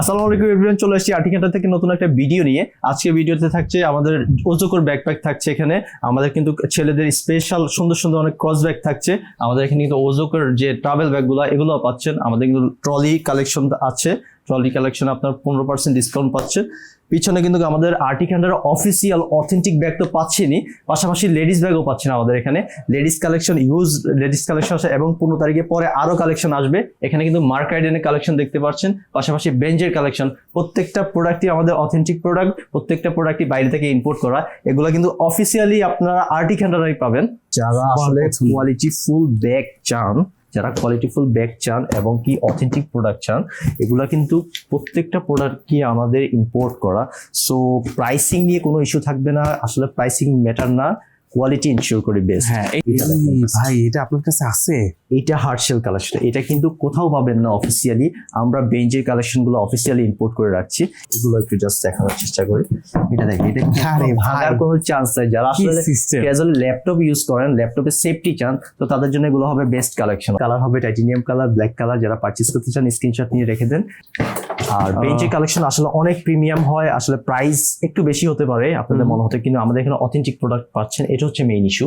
আসসালামু আলাইকুম এভরিওয়ান, চলে আসছি আর্টিকেলটা থেকে নতুন একটা ভিডিও নিয়ে। আজকে ভিডিওতে থাকছে আমাদের ওজোকোর ব্যাকপ্যাক থাকছে। এখানে আমাদের কিন্তু ছেলেদের স্পেশাল সুন্দর সুন্দর অনেক ক্রস ব্যাগ থাকছে। আমাদের এখানে কিন্তু ওজোকোর যে ট্রাভেল ব্যাগগুলো এগুলো পাচ্ছেন। আমাদের কিন্তু ট্রলি কালেকশন আছে, ট্রলি কালেকশন আপনার 15% ডিসকাউন্ট পাচ্ছেন। পিছনে কিন্তু আমাদের আর্টিকেলের অফিসিয়াল অথেন্টিক ব্যাগ তো পাচ্ছেনই, পাশাপাশি লেডিস ব্যাগও পাচ্ছেন। আমাদের এখানে ladies collection, use ladies collection আছে এবং 15 তারিখে পরে আরো কালেকশন আসবে। এখানে কিন্তু মার্ক আইডেনের কালেকশন দেখতে পাচ্ছেন, পাশাপাশি বেঞ্জের কালেকশন। প্রত্যেকটা প্রোডাক্টই আমাদের অথেন্টিক প্রোডাক্ট, প্রত্যেকটা প্রোডাক্টই বাইরে থেকে ইম্পোর্ট করা। এগুলো কিন্তু অফিসিয়ালি আপনারা আর্টিকেলেরই পাবেন। যারা আসলে কোয়ালিটি ফুল ব্যাগ চান, যারা কোয়ালিটিফুল ব্যাগ চান এবং কি অথেন্টিক প্রোডাক্ট চান, এগুলা কিন্তু প্রত্যেকটা প্রোডাক্ট কি আমাদের ইম্পোর্ট করা। সো প্রাইসিং নিয়ে কোনো ইস্যু থাকবে না, আসলে প্রাইসিং ম্যাটার না, কোয়ালিটি ইনশিওর করে বেস্ট। হ্যাঁ ভাই, এটা আপনার কাছে আছে? এটা হার্ডশেল কালেকশন, এটা কিন্তু কোথাও পাবেন না অফিসিয়ালি। আমরা বেঞ্জের কালেকশন গুলো অফিসিয়ালি ইম্পোর্ট করে রাখছি। এগুলো একটু জাস্ট দেখানোর চেষ্টা করি। এটা দেখেন, এটা আরে ভাই, ভাঙার কোনো চান্স নাই। যারা কি আসলে system? ক্যাজুয়াল ল্যাপটপ ইউজ করেন, ল্যাপটপে সেফটি চান, তো তাদের জন্য এগুলো হবে বেস্ট কালেকশন। কালার হবে টাইটেনিয়াম কালার, ব্ল্যাক কালার। যারা পারচেজ করতে চান স্ক্রিনশট নিয়ে রেখে দেন। আর বেঞ্চের কালেকশন আসলে অনেক প্রিমিয়াম হয়, আসলে প্রাইস একটু বেশি হতে পারে আপনাদের মনে হতে, কিন্তু আমাদের এখানে অথেন্টিক প্রোডাক্ট পাচ্ছেন, এটা হচ্ছে মেইন ইস্যু।